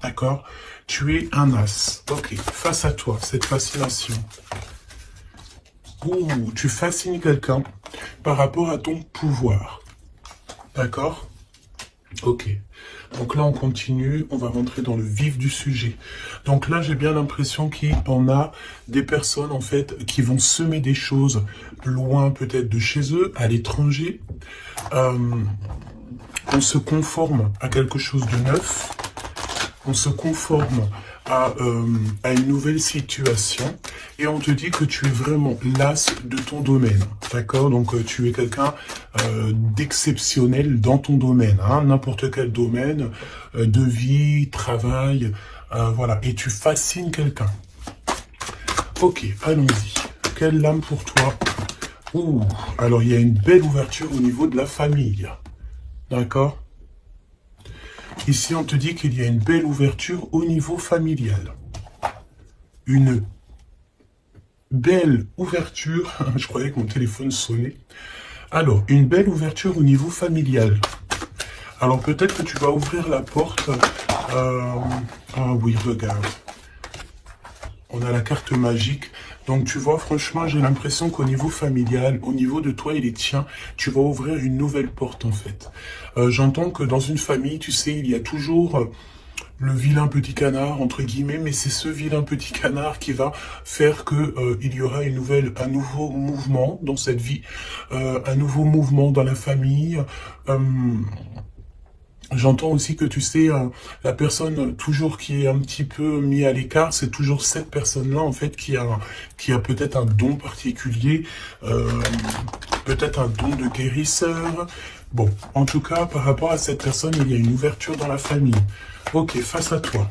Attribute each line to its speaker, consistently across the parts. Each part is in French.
Speaker 1: d'accord? Tu es un as. Ok, face à toi, cette fascination. Ouh, tu fascines quelqu'un par rapport à ton pouvoir. D'accord? Ok. Donc là, on continue, on va rentrer dans le vif du sujet. Donc là, j'ai bien l'impression qu'on a des personnes, en fait, qui vont semer des choses loin, peut-être, de chez eux, à l'étranger. On se conforme à quelque chose de neuf. On se conforme à une nouvelle situation et on te dit que tu es vraiment l'as de ton domaine, d'accord? Donc tu es quelqu'un d'exceptionnel dans ton domaine, hein, n'importe quel domaine de vie, travail, voilà, et tu fascines quelqu'un. Ok, allons-y. Quelle lame pour toi? Ouh, alors il y a une belle ouverture au niveau de la famille, d'accord? Ici, on te dit qu'il y a une belle ouverture au niveau familial. Une belle ouverture. Je croyais que mon téléphone sonnait. Alors, une belle ouverture au niveau familial. Alors, peut-être que tu vas ouvrir la porte. Ah oui, regarde. On a la carte magique. Donc, tu vois, franchement, j'ai l'impression qu'au niveau familial, au niveau de toi et les tiens, tu vas ouvrir une nouvelle porte, en fait. J'entends que dans une famille, tu sais, il y a toujours le vilain petit canard, entre guillemets, mais c'est ce vilain petit canard qui va faire que il y aura un nouveau mouvement dans cette vie, un nouveau mouvement dans la famille. J'entends aussi que tu sais, la personne toujours qui est un petit peu mis à l'écart, c'est toujours cette personne-là en fait qui a peut-être un don particulier, peut-être un don de guérisseur. Bon, en tout cas, par rapport à cette personne, il y a une ouverture dans la famille. Ok, face à toi.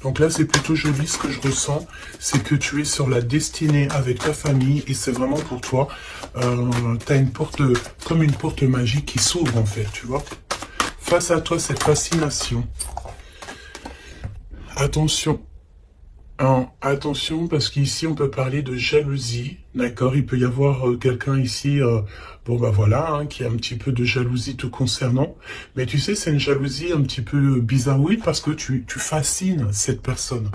Speaker 1: Donc là, c'est plutôt joli ce que je ressens, c'est que tu es sur la destinée avec ta famille et c'est vraiment pour toi. Tu as une porte, comme une porte magique qui s'ouvre en fait, tu vois. Face à toi, cette fascination. Attention. Attention, parce qu'ici, on peut parler de jalousie, d'accord? Il peut y avoir quelqu'un ici, bon bah voilà, hein, qui a un petit peu de jalousie te concernant. Mais tu sais, c'est une jalousie un petit peu bizarroïde parce que tu fascines cette personne.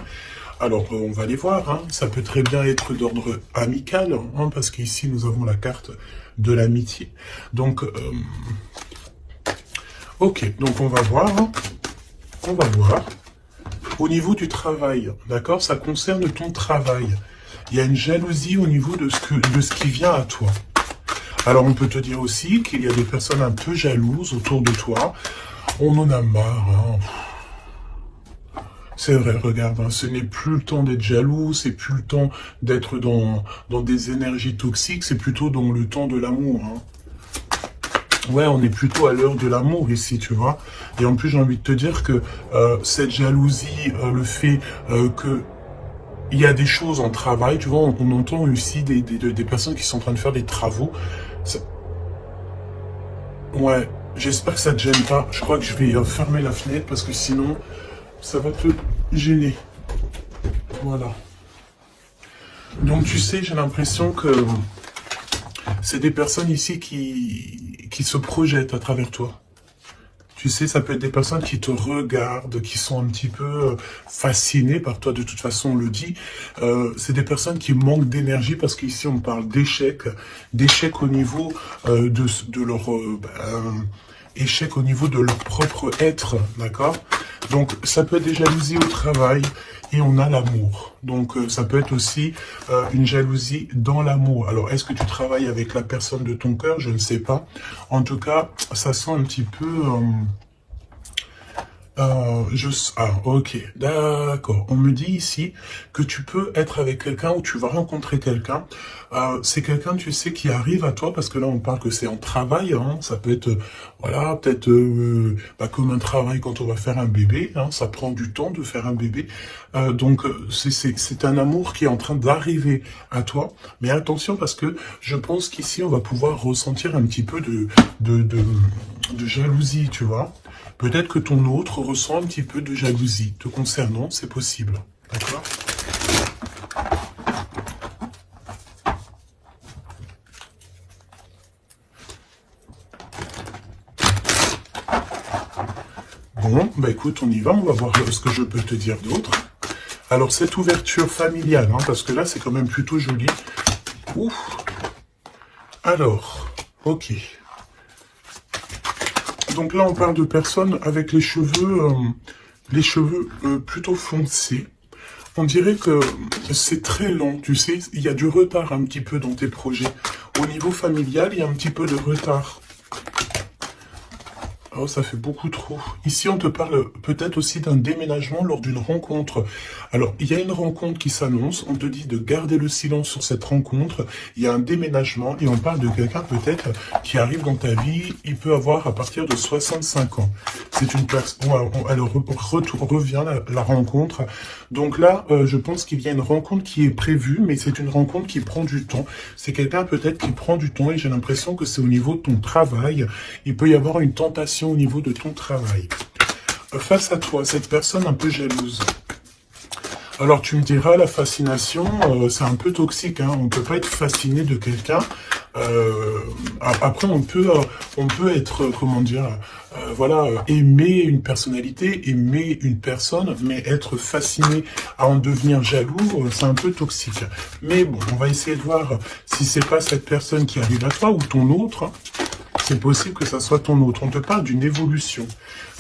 Speaker 1: Alors, on va les voir, hein. Ça peut très bien être d'ordre amical, hein, parce qu'ici, nous avons la carte de l'amitié. Donc, ok, donc on va voir, hein. On va voir. Au niveau du travail, d'accord, ça concerne ton travail. Il y a une jalousie au niveau de ce qui vient à toi. Alors, on peut te dire aussi qu'il y a des personnes un peu jalouses autour de toi. On en a marre, hein. C'est vrai, regarde, hein, ce n'est plus le temps d'être jaloux, c'est plus le temps d'être dans des énergies toxiques, c'est plutôt dans le temps de l'amour, hein. Ouais, on est plutôt à l'heure de l'amour ici, tu vois. Et en plus, j'ai envie de te dire que cette jalousie, le fait que il y a des choses en travail, tu vois, on entend aussi des personnes qui sont en train de faire des travaux. Ouais, j'espère que ça te gêne pas. Je crois que je vais fermer la fenêtre parce que sinon, ça va te gêner. Voilà. Donc, tu sais, j'ai l'impression que c'est des personnes ici qui se projettent à travers toi. Tu sais, ça peut être des personnes qui te regardent, qui sont un petit peu fascinées par toi, de toute façon, on le dit. C'est des personnes qui manquent d'énergie parce qu'ici, on parle d'échec au niveau de leur... échec au niveau de leur propre être, d'accord? Donc, ça peut être des jalousies au travail et on a l'amour. Donc, ça peut être aussi une jalousie dans l'amour. Alors, est-ce que tu travailles avec la personne de ton cœur? Je ne sais pas. En tout cas, ça sent un petit peu... ok, d'accord. On me dit ici que tu peux être avec quelqu'un ou tu vas rencontrer quelqu'un. C'est quelqu'un, tu sais, qui arrive à toi parce que là, on parle que c'est en travail. Hein, ça peut être, voilà, peut-être comme un travail quand on va faire un bébé. Hein, ça prend du temps de faire un bébé. Donc, c'est un amour qui est en train d'arriver à toi. Mais attention parce que je pense qu'ici, on va pouvoir ressentir un petit peu de jalousie, tu vois. Peut-être que ton autre ressent un petit peu de jalousie te concernant, c'est possible. D'accord? Bon, Bah écoute, on y va, on va voir ce que je peux te dire d'autre. Alors, cette ouverture familiale, hein, parce que là, c'est quand même plutôt joli. Ouf. Alors, ok. Donc là, on parle de personnes avec les cheveux plutôt foncés. On dirait que c'est très lent, tu sais, il y a du retard un petit peu dans tes projets. Au niveau familial, il y a un petit peu de retard. Oh, ça fait beaucoup trop. Ici, on te parle peut-être aussi d'un déménagement lors d'une rencontre. Alors, il y a une rencontre qui s'annonce. On te dit de garder le silence sur cette rencontre. Il y a un déménagement et on parle de quelqu'un peut-être qui arrive dans ta vie. Il peut avoir à partir de 65 ans. C'est une personne. Elle revient la rencontre. Donc là, je pense qu'il y a une rencontre qui est prévue, mais c'est une rencontre qui prend du temps. C'est quelqu'un peut-être qui prend du temps et j'ai l'impression que c'est au niveau de ton travail. Il peut y avoir une tentation au niveau de ton travail. Face à toi, cette personne un peu jalouse. Alors tu me diras, la fascination, c'est un peu toxique, hein. On ne peut pas être fasciné de quelqu'un. Après, on peut être, comment dire, voilà, aimer une personnalité, aimer une personne, mais être fasciné à en devenir jaloux, c'est un peu toxique. Mais bon, on va essayer de voir si c'est pas cette personne qui arrive à toi ou ton autre. C'est possible que ça soit ton autre. On te parle d'une évolution.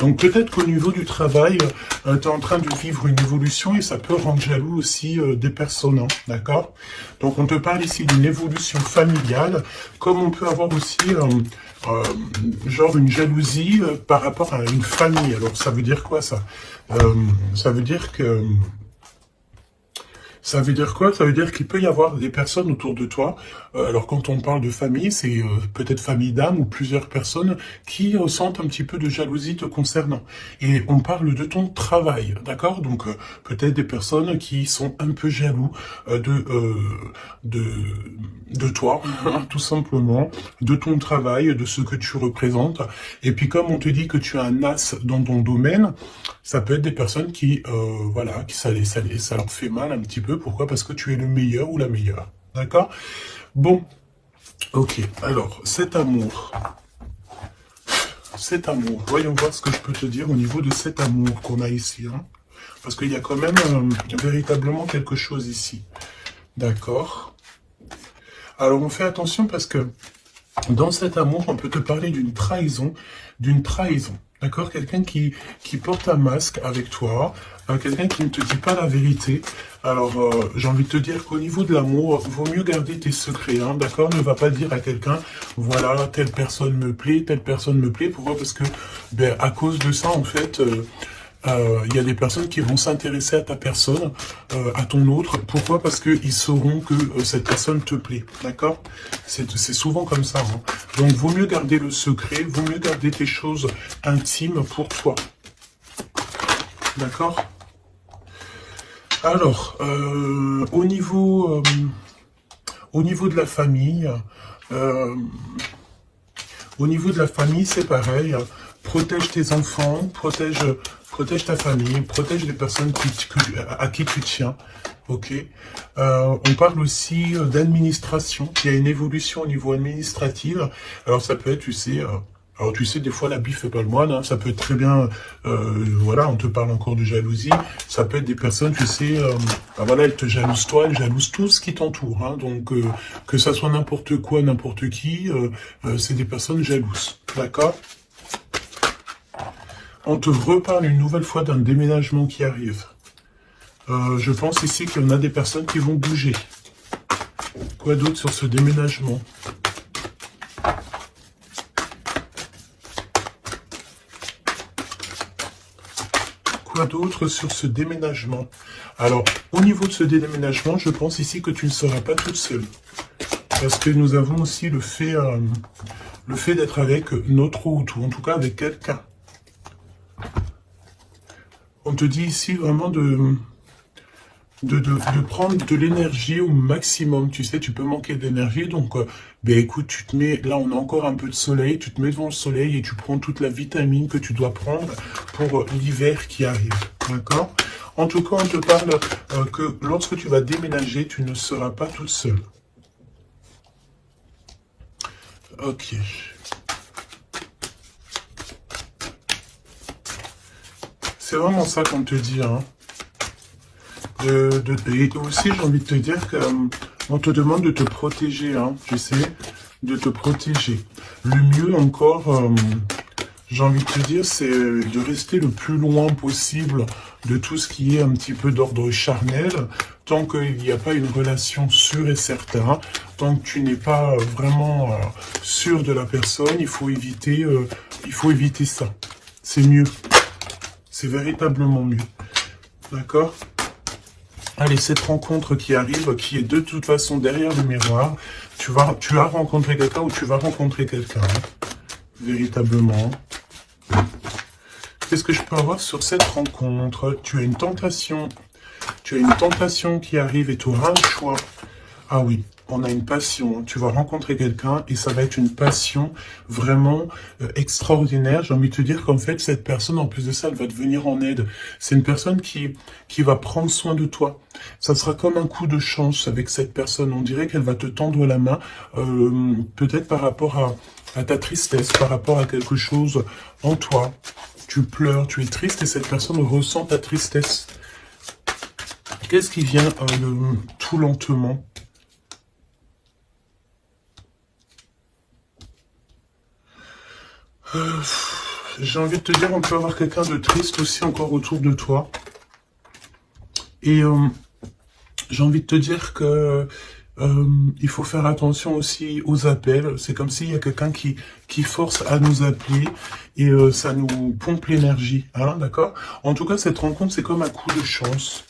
Speaker 1: Donc peut-être qu'au niveau du travail, tu es en train de vivre une évolution et ça peut rendre jaloux aussi des personnes, hein, d'accord? Donc on te parle ici d'une évolution familiale, comme on peut avoir aussi genre une jalousie par rapport à une famille. Alors ça veut dire quoi ça? Ça veut dire que... Ça veut dire quoi? Ça veut dire qu'il peut y avoir des personnes autour de toi. Alors quand on parle de famille, c'est peut-être famille d'âme ou plusieurs personnes qui ressentent un petit peu de jalousie te concernant. Et on parle de ton travail, d'accord? Donc peut-être des personnes qui sont un peu jaloux de toi, tout simplement, de ton travail, de ce que tu représentes. Et puis comme on te dit que tu es un as dans ton domaine, ça peut être des personnes qui, voilà, qui ça leur fait mal un petit peu. Pourquoi? Parce que tu es le meilleur ou la meilleure. D'accord? Bon, ok. Alors, cet amour, voyons voir ce que je peux te dire au niveau de cet amour qu'on a ici. Hein, parce qu'il y a quand même véritablement quelque chose ici. D'accord? Alors, on fait attention parce que dans cet amour, on peut te parler d'une trahison, d'accord? Quelqu'un qui porte un masque avec toi, quelqu'un qui ne te dit pas la vérité. Alors, j'ai envie de te dire qu'au niveau de l'amour, vaut mieux garder tes secrets, hein, d'accord? Ne va pas dire à quelqu'un, voilà, telle personne me plaît, telle personne me plaît. Pourquoi? Parce que, ben, à cause de ça, en fait... il y a des personnes qui vont s'intéresser à ta personne, à ton autre. Pourquoi? Parce qu'ils sauront que cette personne te plaît. D'accord? C'est souvent comme ça. Hein. Donc, vaut mieux garder le secret, vaut mieux garder tes choses intimes pour toi. D'accord? Alors, au niveau de la famille, c'est pareil. Protège tes enfants, protège ta famille, protège les personnes à qui tu tiens. Ok. On parle aussi d'administration. Il y a une évolution au niveau administratif. Alors ça peut être, tu sais, des fois l'habit fait pas le moine. Hein, ça peut être très bien. Voilà, on te parle encore de jalousie. Ça peut être des personnes, tu sais, ben voilà, elles te jalousent toi, elles jalousent tout ce qui t'entoure. Hein, donc que ça soit n'importe quoi, n'importe qui, c'est des personnes jalouses. D'accord? On te reparle une nouvelle fois d'un déménagement qui arrive. Je pense ici qu'il y en a des personnes qui vont bouger. Quoi d'autre sur ce déménagement? Quoi d'autre sur ce déménagement? Alors, au niveau de ce déménagement, je pense ici que tu ne seras pas toute seule. Parce que nous avons aussi le fait d'être avec notre autre, ou en tout cas avec quelqu'un. On te dit ici vraiment de prendre de l'énergie au maximum. Tu sais, tu peux manquer d'énergie. Donc, ben écoute, tu te mets... Là, on a encore un peu de soleil. Tu te mets devant le soleil et tu prends toute la vitamine que tu dois prendre pour l'hiver qui arrive. D'accord? En tout cas, on te parle que lorsque tu vas déménager, tu ne seras pas toute seule. Ok. C'est vraiment ça qu'on te dit. Hein. Et aussi, j'ai envie de te dire que on te demande de te protéger, hein, tu sais, de te protéger. Le mieux encore, j'ai envie de te dire, c'est de rester le plus loin possible de tout ce qui est un petit peu d'ordre charnel, tant qu'il n'y a pas une relation sûre et certaine, tant que tu n'es pas vraiment sûr de la personne, il faut éviter ça. C'est mieux. C'est véritablement mieux. D'accord ? Allez, cette rencontre qui arrive, qui est de toute façon derrière le miroir, tu as rencontré quelqu'un ou tu vas rencontrer quelqu'un, hein, véritablement. Qu'est-ce que je peux avoir sur cette rencontre? Tu as une tentation. Tu as une tentation qui arrive et tu auras un choix. Ah oui, on a une passion. Tu vas rencontrer quelqu'un et ça va être une passion vraiment extraordinaire. J'ai envie de te dire qu'en fait, cette personne, en plus de ça, elle va te venir en aide. C'est une personne qui va prendre soin de toi. Ça sera comme un coup de chance avec cette personne. On dirait qu'elle va te tendre la main, peut-être par rapport à ta tristesse, par rapport à quelque chose en toi. Tu pleures, tu es triste et cette personne ressent ta tristesse. Qu'est-ce qui vient tout lentement? J'ai envie de te dire, on peut avoir quelqu'un de triste aussi encore autour de toi. Et j'ai envie de te dire que il faut faire attention aussi aux appels. C'est comme s'il y a quelqu'un qui force à nous appeler et ça nous pompe l'énergie. Hein, d'accord? En tout cas, cette rencontre, c'est comme un coup de chance.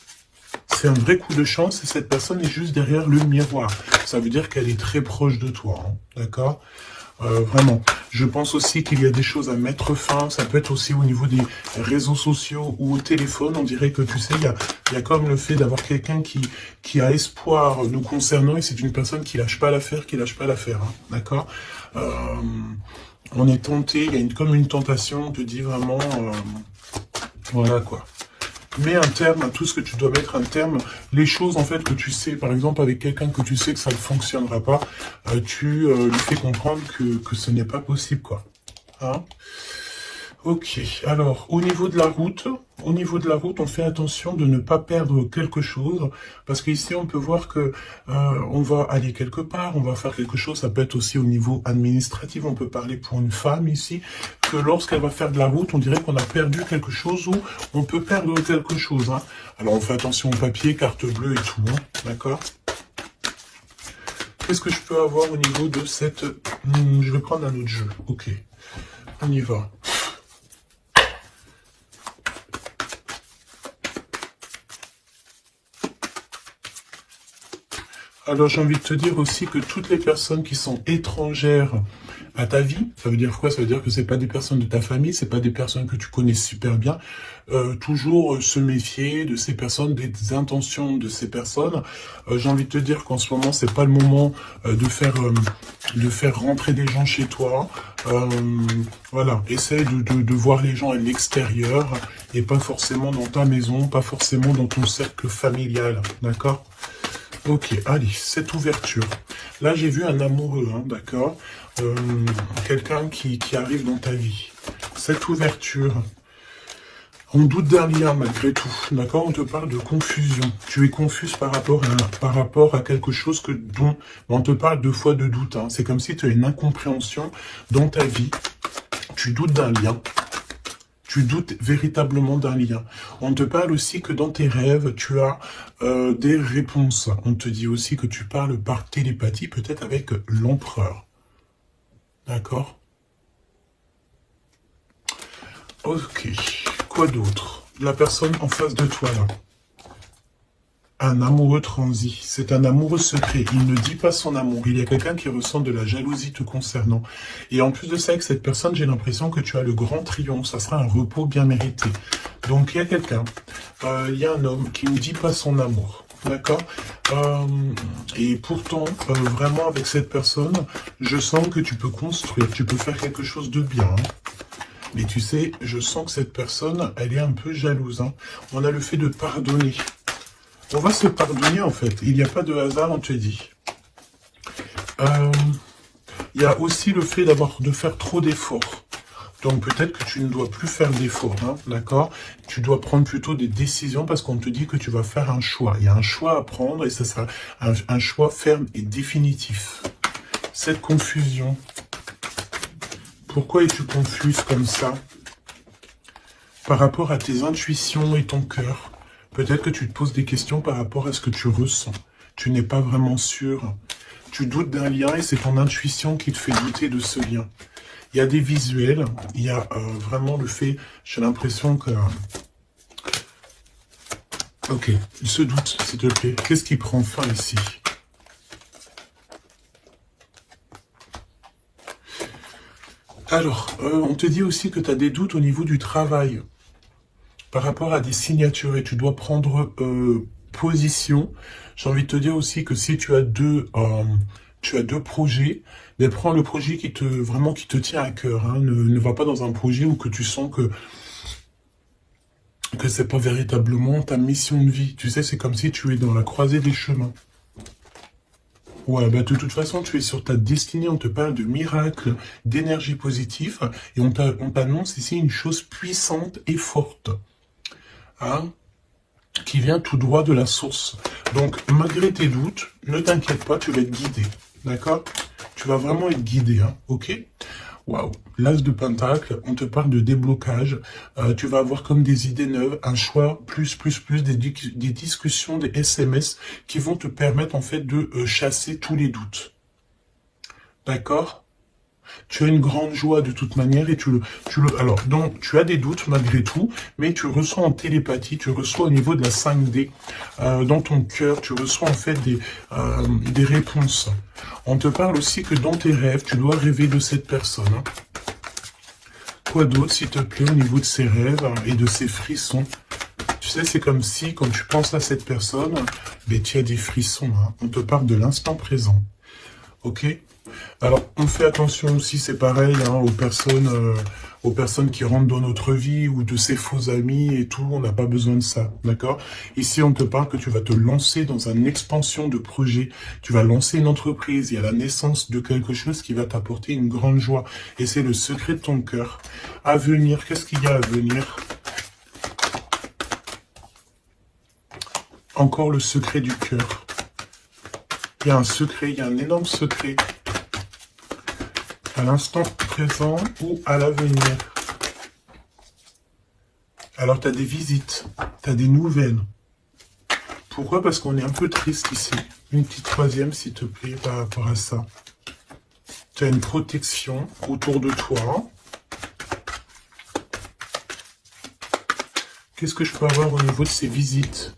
Speaker 1: C'est un vrai coup de chance et cette personne est juste derrière le miroir. Ça veut dire qu'elle est très proche de toi. Hein, d'accord? Vraiment. Je pense aussi qu'il y a des choses à mettre fin. Ça peut être aussi au niveau des réseaux sociaux ou au téléphone. On dirait que, tu sais, il y a comme le fait d'avoir quelqu'un qui a espoir nous concernant et c'est une personne qui lâche pas l'affaire, hein, d'accord? On est tenté, il y a comme une tentation, on te dit vraiment, voilà quoi. Mets un terme à tout ce que tu dois mettre un terme. Les choses, en fait, que tu sais, par exemple, avec quelqu'un que tu sais que ça ne fonctionnera pas, tu lui fais comprendre que ce n'est pas possible, quoi. Hein? Ok. Alors, au niveau de la route, on fait attention de ne pas perdre quelque chose, parce qu'ici, on peut voir que on va aller quelque part, on va faire quelque chose, ça peut être aussi au niveau administratif, on peut parler pour une femme ici, que lorsqu'elle va faire de la route, on dirait qu'on a perdu quelque chose ou on peut perdre quelque chose. Hein. Alors, on fait attention au papier, carte bleue et tout, hein, d'accord? Qu'est-ce que je peux avoir au niveau de cette... je vais prendre un autre jeu, ok. On y va. Alors j'ai envie de te dire aussi que toutes les personnes qui sont étrangères à ta vie, ça veut dire quoi? Ça veut dire que c'est pas des personnes de ta famille, c'est pas des personnes que tu connais super bien. Toujours se méfier de ces personnes, des intentions de ces personnes. J'ai envie de te dire qu'en ce moment c'est pas le moment de faire rentrer des gens chez toi. Voilà, essaye de voir les gens à l'extérieur et pas forcément dans ta maison, pas forcément dans ton cercle familial, d'accord? Ok, allez, cette ouverture. Là, j'ai vu un amoureux, hein, d'accord? Quelqu'un qui arrive dans ta vie. Cette ouverture. On doute d'un lien malgré tout, d'accord? On te parle de confusion. Tu es confuse par rapport à quelque chose dont on te parle deux fois de doute. Hein. C'est comme si tu as une incompréhension dans ta vie. Tu doutes d'un lien. Tu doutes véritablement d'un lien. On te parle aussi que dans tes rêves, tu as des réponses. On te dit aussi que tu parles par télépathie, peut-être avec l'empereur. D'accord? Ok. Quoi d'autre? La personne en face de toi, là. Un amoureux transi, c'est un amoureux secret, il ne dit pas son amour, il y a quelqu'un qui ressent de la jalousie te concernant. Et en plus de ça, avec cette personne, j'ai l'impression que tu as le grand triomphe, ça sera un repos bien mérité. Donc il y a quelqu'un, il y a un homme qui ne dit pas son amour, d'accord? Et pourtant, vraiment avec cette personne, je sens que tu peux construire, tu peux faire quelque chose de bien. Hein. Mais tu sais, je sens que cette personne, elle est un peu jalouse. Hein. On a le fait de pardonner. On va se pardonner en fait, il n'y a pas de hasard, on te dit. Il y a aussi le fait de faire trop d'efforts. Donc peut-être que tu ne dois plus faire d'efforts, hein, d'accord? Tu dois prendre plutôt des décisions parce qu'on te dit que tu vas faire un choix. Il y a un choix à prendre et ce sera un choix ferme et définitif. Cette confusion, pourquoi es-tu confuse comme ça? Par rapport à tes intuitions et ton cœur, peut-être que tu te poses des questions par rapport à ce que tu ressens. Tu n'es pas vraiment sûr. Tu doutes d'un lien et c'est ton intuition qui te fait douter de ce lien. Il y a des visuels, il y a vraiment le fait, j'ai l'impression que... Ok, il se doute, s'il te plaît. Qu'est-ce qui prend fin ici? Alors, on te dit aussi que tu as des doutes au niveau du travail, par rapport à des signatures, et tu dois prendre position. J'ai envie de te dire aussi que si tu as deux projets, mais prends le projet qui te tient à cœur. Hein. Ne va pas dans un projet où que tu sens que c'est pas véritablement ta mission de vie. Tu sais, c'est comme si tu es dans la croisée des chemins. Ouais, bah de toute façon, tu es sur ta destinée, on te parle de miracles, d'énergie positive, et on t'annonce ici une chose puissante et forte, hein, qui vient tout droit de la source. Donc, malgré tes doutes, ne t'inquiète pas, tu vas être guidé, d'accord? Tu vas vraiment être guidé, hein, ok? Waouh, l'as de pentacle, on te parle de déblocage, tu vas avoir comme des idées neuves, un choix, plus, des discussions, des SMS qui vont te permettre en fait de chasser tous les doutes. D'accord? Tu as une grande joie de toute manière et alors, donc, tu as des doutes malgré tout, mais tu ressens en télépathie, tu reçois au niveau de la 5D, dans ton cœur, tu reçois en fait des réponses. On te parle aussi que dans tes rêves, tu dois rêver de cette personne. Hein. Quoi d'autre, s'il te plaît, au niveau de ces rêves et de ces frissons? Tu sais, c'est comme si, quand tu penses à cette personne, ben, tu as des frissons. Hein. On te parle de l'instant présent. Ok? Alors, on fait attention aussi, c'est pareil, hein, aux personnes qui rentrent dans notre vie ou de ces faux amis et tout, on n'a pas besoin de ça, d'accord? Ici, on te parle que tu vas te lancer dans une expansion de projet, tu vas lancer une entreprise, il y a la naissance de quelque chose qui va t'apporter une grande joie, et c'est le secret de ton cœur. À venir, qu'est-ce qu'il y a à venir? Encore le secret du cœur. Il y a un secret, il y a un énorme secret. À l'instant présent ou à l'avenir. Alors, tu as des visites, tu as des nouvelles. Pourquoi? Parce qu'on est un peu triste ici. Une petite troisième, s'il te plaît, par rapport à ça. Tu as une protection autour de toi. Qu'est-ce que je peux avoir au niveau de ces visites?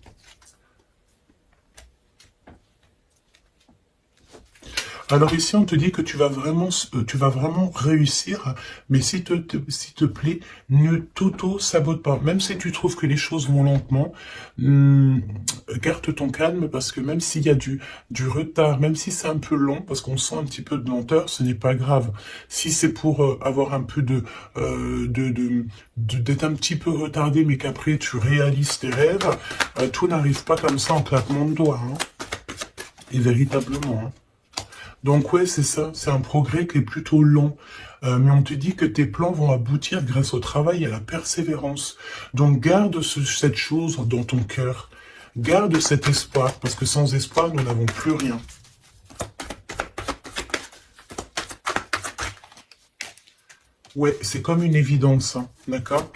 Speaker 1: Alors ici, on te dit que tu vas vraiment réussir, mais s'il te plaît, ne t'auto-sabote pas. Même si tu trouves que les choses vont lentement, garde ton calme, parce que même s'il y a du retard, même si c'est un peu long, parce qu'on sent un petit peu de lenteur, ce n'est pas grave. Si c'est pour avoir un peu d'être un petit peu retardé, mais qu'après tu réalises tes rêves, tout n'arrive pas comme ça en claquement de doigts. Hein. Et véritablement, hein. Donc ouais, c'est ça, c'est un progrès qui est plutôt long. Mais on te dit que tes plans vont aboutir grâce au travail et à la persévérance. Donc garde cette chose dans ton cœur. Garde cet espoir, parce que sans espoir, nous n'avons plus rien. Ouais, c'est comme une évidence, hein, d'accord?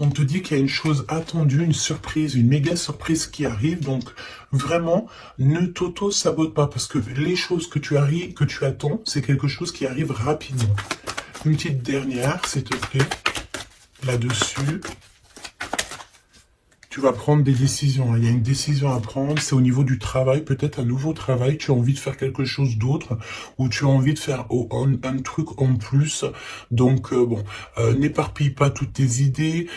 Speaker 1: On te dit qu'il y a une chose attendue, une surprise, une méga surprise qui arrive. Donc, vraiment, ne t'auto-sabote pas. Parce que les choses que tu attends, c'est quelque chose qui arrive rapidement. Une petite dernière, s'il te plaît. Là-dessus. Tu vas prendre des décisions. Il y a une décision à prendre. C'est au niveau du travail. Peut-être un nouveau travail. Tu as envie de faire quelque chose d'autre. Ou tu as envie de faire un truc en plus. Donc, bon, n'éparpille pas toutes tes idées.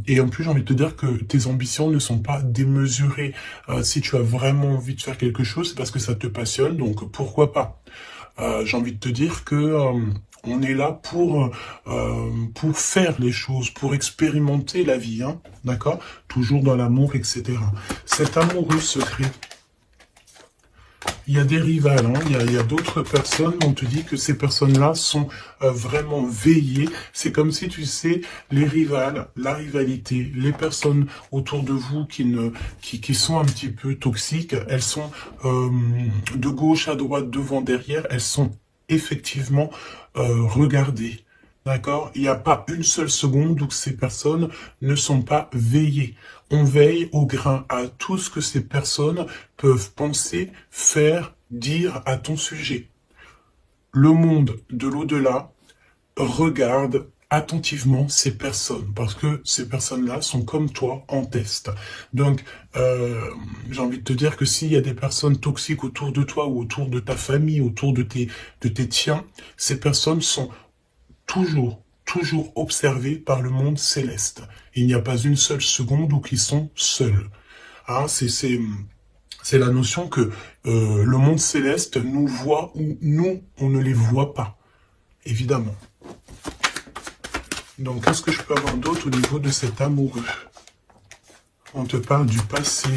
Speaker 1: Et en plus, j'ai envie de te dire que tes ambitions ne sont pas démesurées. Si tu as vraiment envie de faire quelque chose, c'est parce que ça te passionne. Donc, pourquoi pas? J'ai envie de te dire que... on est là pour faire les choses, pour expérimenter la vie, hein, d'accord? Toujours dans l'amour, etc. Cet amoureux secret, Il y a des rivales, hein. Il y a d'autres personnes, on te dit que ces personnes-là sont vraiment veillées. C'est comme si, tu sais, les rivales, la rivalité, les personnes autour de vous qui sont un petit peu toxiques, elles sont de gauche à droite, devant, derrière, elles sont effectivement regardées. D'accord? Il n'y a pas une seule seconde où ces personnes ne sont pas veillées. On veille au grain à tout ce que ces personnes peuvent penser, faire, dire à ton sujet. Le monde de l'au-delà regarde attentivement ces personnes, parce que ces personnes-là sont comme toi en test. Donc, j'ai envie de te dire que s'il y a des personnes toxiques autour de toi ou autour de ta famille, autour de tes tiens, ces personnes sont toujours observés par le monde céleste. Il n'y a pas une seule seconde où ils sont seuls. Hein, c'est la notion que le monde céleste nous voit ou nous, on ne les voit pas, évidemment. Donc, qu'est-ce que je peux avoir d'autre au niveau de cet amoureux? On te parle du passé.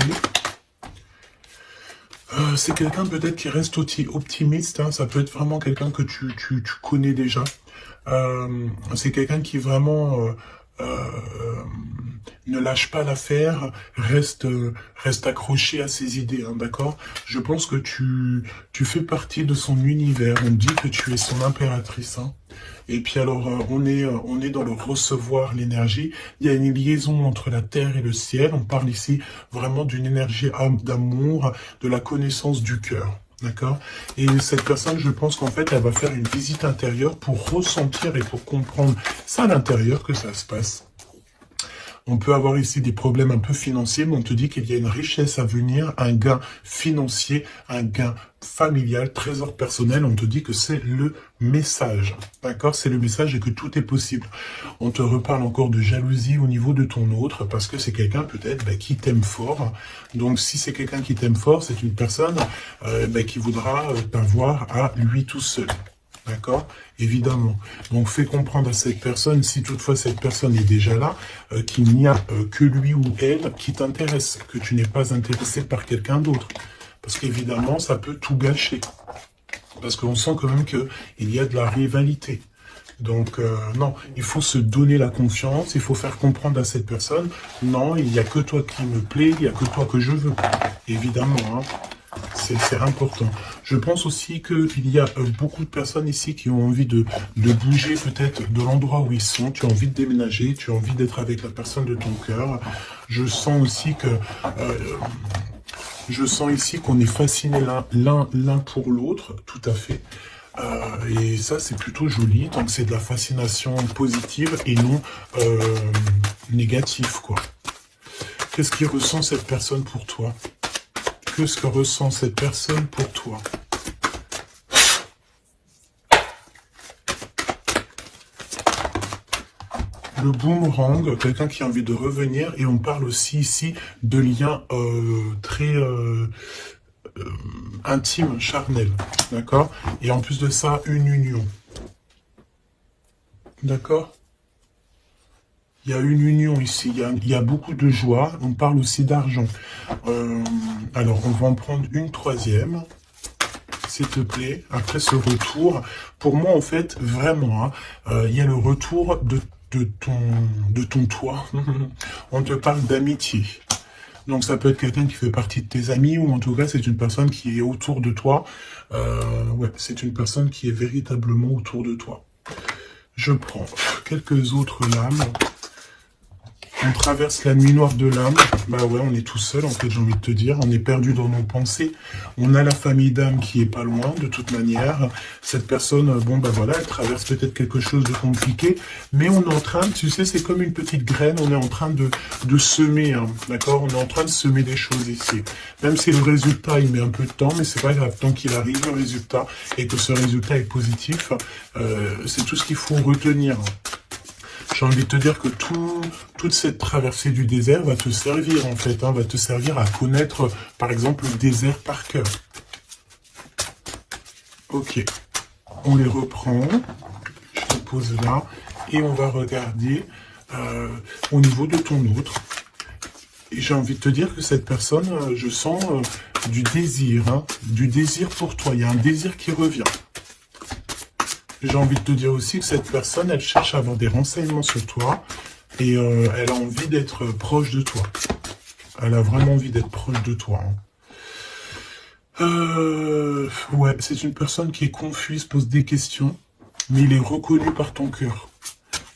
Speaker 1: C'est quelqu'un peut-être qui reste optimiste. Hein, ça peut être vraiment quelqu'un que tu connais déjà. C'est quelqu'un qui vraiment ne lâche pas l'affaire, reste accroché à ses idées, hein, d'accord? Je pense que tu fais partie de son univers. On dit que tu es son impératrice, hein. Et puis alors, on est dans le recevoir l'énergie. Il y a une liaison entre la terre et le ciel. On parle ici vraiment d'une énergie d'amour, de la connaissance du cœur. D'accord? Et cette personne, je pense qu'en fait, elle va faire une visite intérieure pour ressentir et pour comprendre ça à l'intérieur que ça se passe. On peut avoir ici des problèmes un peu financiers, mais on te dit qu'il y a une richesse à venir, un gain financier, un gain familial, trésor personnel. On te dit que c'est le message. D'accord? C'est le message et que tout est possible. On te reparle encore de jalousie au niveau de ton autre, parce que c'est quelqu'un peut-être qui t'aime fort. Donc si c'est quelqu'un qui t'aime fort, c'est une personne qui voudra t'avoir à lui tout seul. D'accord? Évidemment. Donc, fais comprendre à cette personne, si toutefois cette personne est déjà là, qu'il n'y a que lui ou elle qui t'intéresse, que tu n'es pas intéressé par quelqu'un d'autre. Parce qu'évidemment, ça peut tout gâcher. Parce qu'on sent quand même qu'il y a de la rivalité. Donc, non, il faut se donner la confiance, il faut faire comprendre à cette personne, non, il n'y a que toi qui me plaît, il n'y a que toi que je veux. Évidemment, hein. C'est important. Je pense aussi qu'il y a beaucoup de personnes ici qui ont envie de bouger peut-être de l'endroit où ils sont. Tu as envie de déménager, tu as envie d'être avec la personne de ton cœur. Je sens aussi que... je sens ici qu'on est fascinés l'un pour l'autre, tout à fait. Et ça, c'est plutôt joli. Donc, c'est de la fascination positive et non négative, quoi. Qu'est-ce qui ressent cette personne pour toi ? Qu'est-ce que ressent cette personne pour toi? Le boomerang, quelqu'un qui a envie de revenir, et on parle aussi ici de liens très intimes, charnels, d'accord? Et en plus de ça, une union, d'accord? Il y a une union ici, il y a beaucoup de joie, on parle aussi d'argent. Alors, on va en prendre une troisième, s'il te plaît, après ce retour. Pour moi, en fait, vraiment, hein, il y a le retour de ton toit. On te parle d'amitié. Donc, ça peut être quelqu'un qui fait partie de tes amis, ou en tout cas, c'est une personne qui est autour de toi. Ouais, c'est une personne qui est véritablement autour de toi. Je prends quelques autres lames. On traverse la nuit noire de l'âme. Bah ouais, on est tout seul, en fait, j'ai envie de te dire. On est perdu dans nos pensées. On a la famille d'âme qui est pas loin, de toute manière. Cette personne, bon, bah voilà, elle traverse peut-être quelque chose de compliqué. Mais on est en train, tu sais, c'est comme une petite graine. On est en train de semer, hein, d'accord? On est en train de semer des choses ici. Même si le résultat, il met un peu de temps, mais c'est pas grave. Tant qu'il arrive, le résultat, et que ce résultat est positif, c'est tout ce qu'il faut retenir. J'ai envie de te dire que toute cette traversée du désert va te servir, en fait, hein, va te servir à connaître, par exemple, le désert par cœur. Ok, on les reprend, je te pose là, et on va regarder au niveau de ton autre. Et j'ai envie de te dire que cette personne, je sens du désir, hein, du désir pour toi. Il y a un désir qui revient. J'ai envie de te dire aussi que cette personne, elle cherche à avoir des renseignements sur toi et elle a envie d'être proche de toi. Elle a vraiment envie d'être proche de toi. Hein. Ouais, c'est une personne qui est confuse, pose des questions, mais il est reconnu par ton cœur.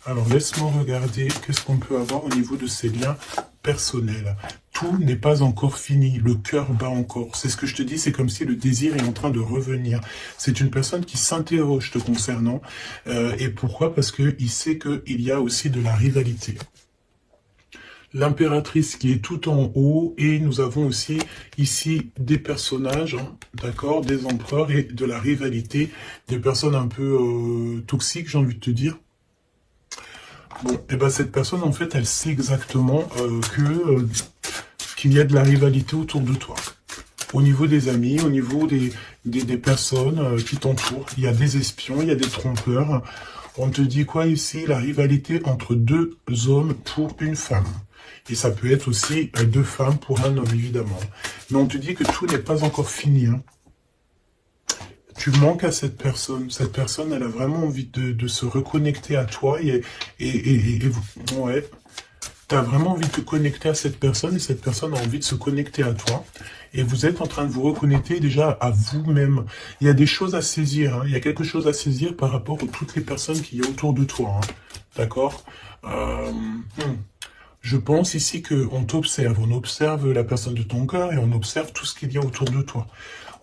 Speaker 1: Alors, laisse-moi regarder qu'est-ce qu'on peut avoir au niveau de ces liens personnels. Tout n'est pas encore fini, le cœur bat encore. C'est ce que je te dis, c'est comme si le désir est en train de revenir. C'est une personne qui s'interroge te concernant. Et pourquoi? Parce qu'il sait qu'il y a aussi de la rivalité. L'impératrice qui est tout en haut, et nous avons aussi ici des personnages, hein, d'accord, des empereurs et de la rivalité, des personnes un peu toxiques, j'ai envie de te dire. Bon, et ben cette personne, en fait, elle sait exactement qu'il y a de la rivalité autour de toi. Au niveau des amis, au niveau des personnes qui t'entourent, il y a des espions, il y a des trompeurs. On te dit quoi ici? La rivalité entre deux hommes pour une femme. Et ça peut être aussi deux femmes pour un homme, évidemment. Mais on te dit que tout n'est pas encore fini, hein. Tu manques à cette personne. Cette personne, elle a vraiment envie de se reconnecter à toi. Ouais, tu as vraiment envie de te connecter à cette personne et cette personne a envie de se connecter à toi. Et vous êtes en train de vous reconnecter déjà à vous-même. Il y a des choses à saisir. Hein. Il y a quelque chose à saisir par rapport à toutes les personnes qu'il y a autour de toi. Hein. D'accord. Je pense ici qu'on t'observe. On observe la personne de ton cœur et on observe tout ce qu'il y a autour de toi.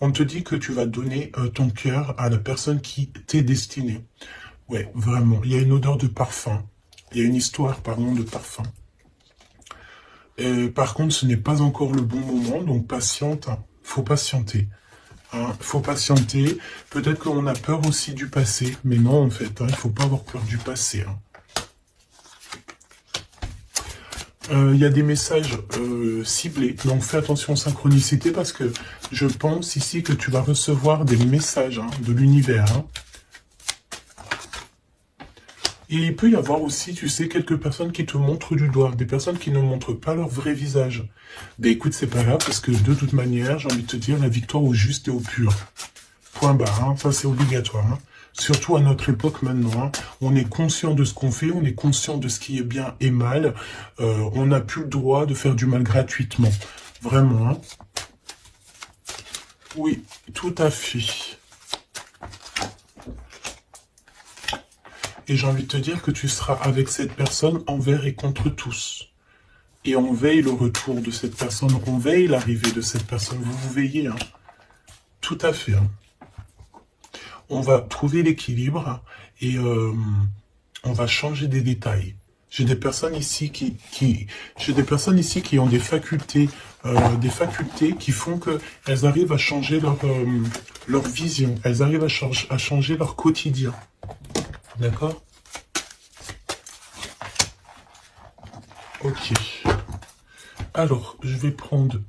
Speaker 1: On te dit que tu vas donner ton cœur à la personne qui t'est destinée. Ouais, vraiment. Il y a une odeur de parfum. Il y a une histoire, pardon, de parfum. Par contre, ce n'est pas encore le bon moment, donc patiente. Hein. Faut patienter. Hein, faut patienter. Peut-être qu'on a peur aussi du passé, mais non, en fait, hein, il ne faut pas avoir peur du passé. Hein. Il y a des messages ciblés, donc fais attention aux synchronicités parce que je pense ici que tu vas recevoir des messages hein, de l'univers. Hein. Et il peut y avoir aussi, tu sais, quelques personnes qui te montrent du doigt, des personnes qui ne montrent pas leur vrai visage. Ben écoute, c'est pas grave parce que de toute manière, j'ai envie de te dire, la victoire au juste et au pur. Point barre, hein, ça c'est obligatoire. Hein. Surtout à notre époque maintenant, hein, on est conscient de ce qu'on fait, on est conscient de ce qui est bien et mal. On n'a plus le droit de faire du mal gratuitement. Vraiment. Hein. Oui, tout à fait. Et j'ai envie de te dire que tu seras avec cette personne envers et contre tous. Et on veille le retour de cette personne, on veille l'arrivée de cette personne. Vous veillez. Hein. Tout à fait. Hein. On va trouver l'équilibre et on va changer des détails. J'ai des personnes ici qui ont des facultés qui font que elles arrivent à changer leur vision, elles arrivent à changer leur quotidien. D'accord? Ok. Alors, je vais prendre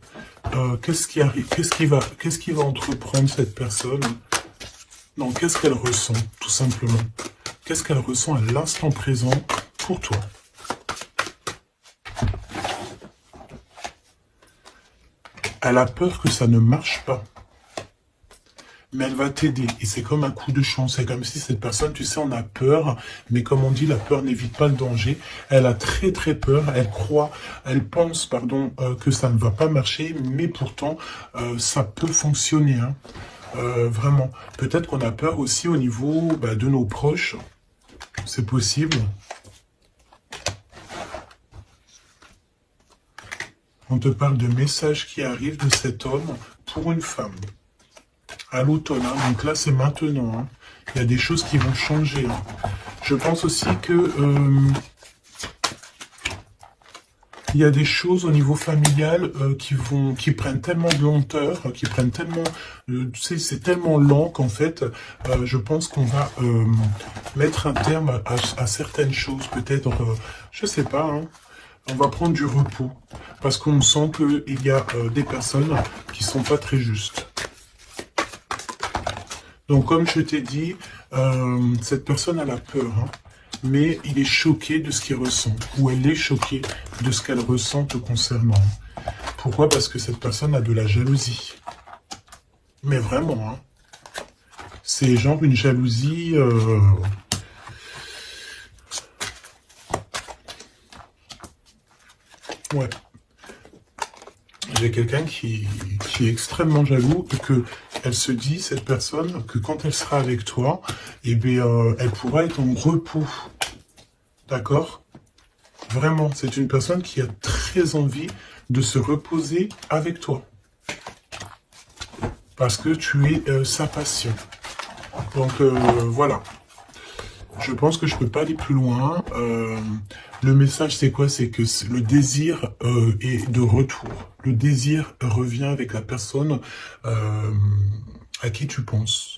Speaker 1: qu'est-ce qui arrive, qu'est-ce qui va entreprendre cette personne? Non, qu'est-ce qu'elle ressent, tout simplement? Qu'est-ce qu'elle ressent à l'instant présent pour toi? Elle a peur que ça ne marche pas. Mais elle va t'aider. Et c'est comme un coup de chance. C'est comme si cette personne, tu sais, on a peur. Mais comme on dit, la peur n'évite pas le danger. Elle a très très peur. Elle pense, pardon, que ça ne va pas marcher. Mais pourtant, ça peut fonctionner, hein. Vraiment. Peut-être qu'on a peur aussi au niveau de nos proches. C'est possible. On te parle de messages qui arrivent de cet homme pour une femme. À l'automne. Hein. Donc là, c'est maintenant. Hein. Il y a des choses qui vont changer. Hein. Je pense aussi que... il y a des choses au niveau familial qui prennent tellement de lenteur, qui prennent tellement... tu sais, c'est tellement lent qu'en fait, je pense qu'on va mettre un terme à certaines choses. Peut-être, je sais pas, hein, on va prendre du repos. Parce qu'on sent qu'il y a des personnes qui sont pas très justes. Donc, comme je t'ai dit, cette personne a la peur. Hein. mais il est choqué de ce qu'il ressent, ou elle est choquée de ce qu'elle ressent te concernant. Pourquoi? Parce que cette personne a de la jalousie. Mais vraiment, hein. C'est genre une jalousie... Ouais. J'ai quelqu'un qui est extrêmement jaloux et que elle se dit, cette personne, que quand elle sera avec toi, eh bien, elle pourra être en repos. D'accord? Vraiment, c'est une personne qui a très envie de se reposer avec toi. Parce que tu es sa passion. Donc, voilà. Je pense que je peux pas aller plus loin. Le message, c'est quoi? C'est que le désir est de retour. Le désir revient avec la personne à qui tu penses.